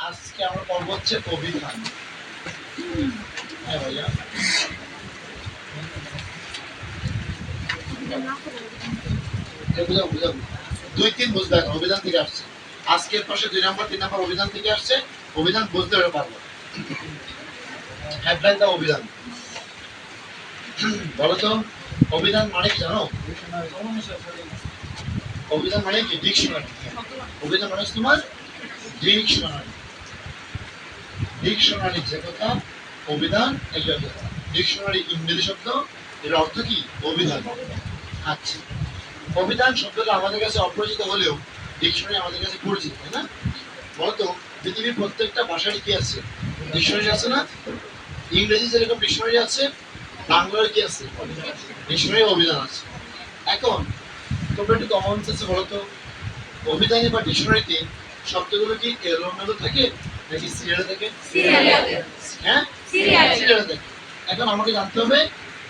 আজকে আমরা পড়ব হচ্ছে অভিধান। হ্যাঁ ভাইয়া, বুঝাবো 2-3 বুঝবে এখন অভিধান থেকে আসছে। আজকের পাশে 2 নম্বর 3 নম্বর অভিধান থেকে আসছে। অভিধান বুঝতে পারবো। হেডলাইন দা অভিধান। বলো তো অভিধান মানে কি জানো? অভিধান মানে কি? ডিকশনারি। অভিধান মানে তোমার ডিকশনারি। ডিকশনারি যে কথা, অভিধান এটা ডিকশনারি ইংরেজি শব্দ, এর অর্থ কি? অভিধান। আচ্ছা, অভিধান শব্দটা আমাদের কাছে অপরিচিত হলেও ডিকশনারি আমাদের কাছে পরিচিত, তাই না? বলতো পৃথিবীর প্রত্যেকটা ভাষারই কি আছে? ডিকশনারি আছে না? ইংরেজি যেরকম ডিকশনারি আছে, বাংলার কি আছে? ডিকশনারি অভিধান আছে। এখন তোমরা একটু কমন সেন্সে বলো তো, অভিধানে বা ডিকশনারিতে শব্দগুলো কি এলোমেলো থাকে নাকি সিরিয়ালে থাকে? হ্যাঁ, সিরিয়ালে থাকে। এখন আমাকে জানতে হবে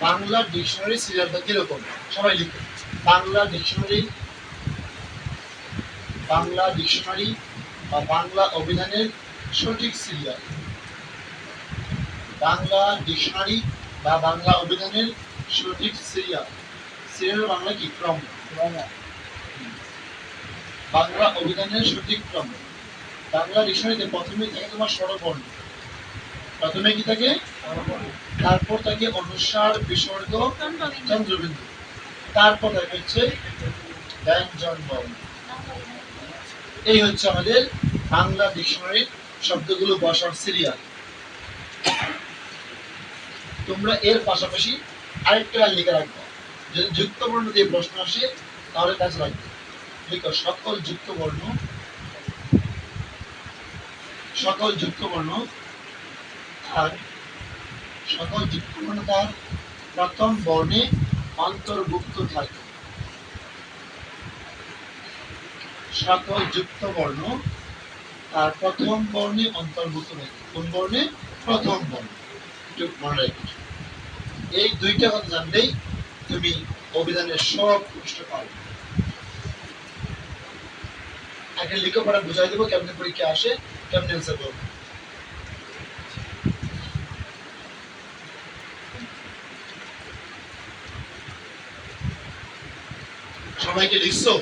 বাংলা ডিকশনারি সিরিয়ালটা কিরকম। সবাই লিখো বাংলা ডিকশনারি বা বাংলা অভিধানের সঠিক সিরিয়াল। বাংলা ডিকশনারি বা বাংলা অভিধানের সঠিক সিরিয়াল। সিরিয়ালের বাংলা কি? ক্রম। বাংলা অভিধানের সঠিক ক্রম। বাংলা ডিকশনারিতে প্রথমে থাকে তোমার স্বরবর্ণ। প্রথমে কি থাকে? তারপর থাকে অনুস্বার, বিসর্গ, চন্দ্রবিন্দু। তারপর থাকে হচ্ছে ব্যঞ্জন বর্ণ। এই হচ্ছে আমাদের বাংলা ডিকশনারির শব্দগুলো বসার সিরিয়াল। তোমরা এর পাশাপাশি আরেকটা লাইন লিখে রাখবে, যদি যুক্ত বর্ণ দিয়ে প্রশ্ন আসে তাহলে কাজে লাগবে। লিখো সকল যুক্ত বর্ণ আর সকল যুক্ত বর্ণ তার প্রথম বর্ণে অন্তর্ভুক্ত থাকে। সকল যুক্ত বর্ণ তার প্রথম বর্ণে অন্তর্ভুক্ত থাকে। কোন বর্ণে? প্রথম বর্ণ। একটু মনে রাখবে, এই দুইটা কথা জানলেই তুমি অভিধানের সব প্রশ্ন পাবে। একটা লেখাপড়া বুঝাই দেবো কেমন পরীক্ষা আসে, কেমন অ্যান্সার করবে। সবাইকে লিখছো?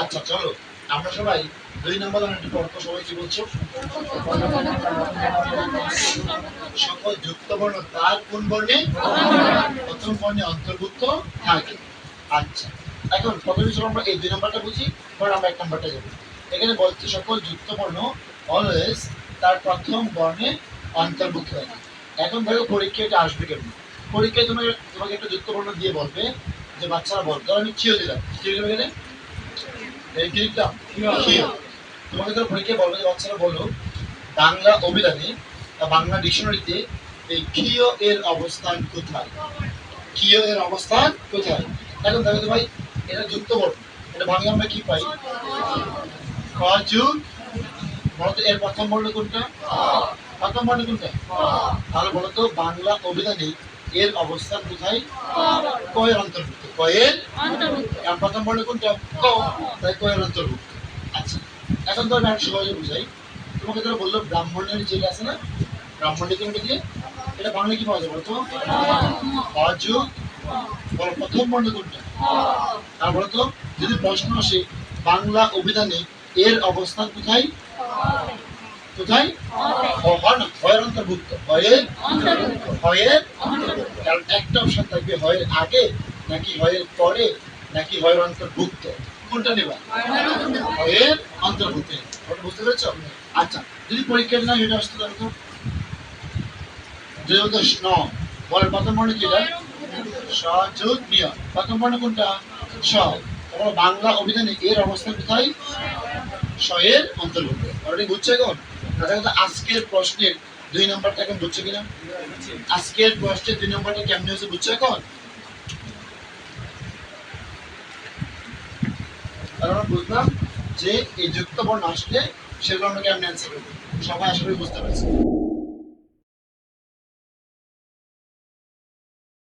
আচ্ছা চলো আমরা সবাই 2 নম্বর লাইনটি পড়তো। সবাই কি বলছো? সকল যুক্ত বর্ণ তার কোন বর্ণে? প্রথম বর্ণে অন্তর্ভুক্ত থাকে। আচ্ছা, এখন প্রথমে চলো আমরা এই 2 নম্বরটা বুঝি, পরে আমরা 1 নম্বরটা যাবো। এখানে বলছে সকল যুক্ত বর্ণ অলওয়েজ তার প্রথম বর্ণে অন্তর্ভুক্ত থাকে। এখন দেখো পরীক্ষায় এটা আসবে কেমন। পরীক্ষায় তোমাকে একটা যুক্ত বর্ণ দিয়ে বলবে যে বাচ্চারা বল, ধরো আমি কিও দিলাম, কিও দিলাম এখানে এই কি লিখলাম? কিও। তোমাকে ধরো পরীক্ষায় বলবে যে বাচ্চারা বলো বাংলা অভিধানে বা বাংলা ডিকশনারিতে এই কিও এর অবস্থান কোথায়? কিও এর অবস্থান কোথায়? এখন দেখো তো ভাই, এটা যুক্ত বর্ণ, এটা ভাঙলে আমরা কি পাই? ক যুগ। বলতো এর প্রথম বর্ণ কোনটা? প্রথম বর্ণ কোনটা? তাহলে বলতো বাংলা অভিধানে এর অবস্থান কোথায়? ক এর অন্তর্ভুক্ত। ক এর অন্তর্ভুক্ত। প্রথম বর্ণ কোনটা? ক, তাই ক এর অন্তর্ভুক্ত। আচ্ছা, এখন তো আমি আর সহজে বুঝাই। তোমাকে ধরো বললো ব্রাহ্মণের যেটা আছে না, ব্রাহ্মণের কোনটা দিয়ে এটা বাংলা কি পাওয়া যাবে বলতো? ক যুগ। বলো প্রথম বর্ণ কোনটা? তার বলতো যদি প্রশ্ন আসে বাংলা অভিধানে এর অবস্থান কোথায়? কোথায়? হয়ের অন্তর্ভুক্ত। হয়ের কারণ একটা অপশন থাকবে হয়ের আগে নাকি হয়ের পরে নাকি হয়ের অন্তর্ভুক্ত। কোনটা নেবা? হয়ের অন্তর্ভুক্ত। ওটা বুঝতে পেরেছ? আচ্ছা, যদি পরীক্ষার না এটা আসতে পারতো যে বলতো ন বলের প্রথম বর্ণ কি? এটা সযোগ নিয়ম। প্রথম বর্ণ কোনটা? স। বাংলা অভিধানে এর অবস্থান কোথায়? স এর অন্তর্ভুক্ত। অলরেডি বুঝছো এখন? আজকের প্রশ্নের 2 নম্বরটা এখন বুঝছো কিনা? আজকের প্রশ্নের 2 নম্বরটা কেমন হয়েছে বুঝছো এখন? আমরা বুঝলাম যে এই যুক্ত বর্ণ আসলে সেগুলো আমরা কেমন অ্যান্সার করবো। সবাই আশা করি বুঝতে পারছি।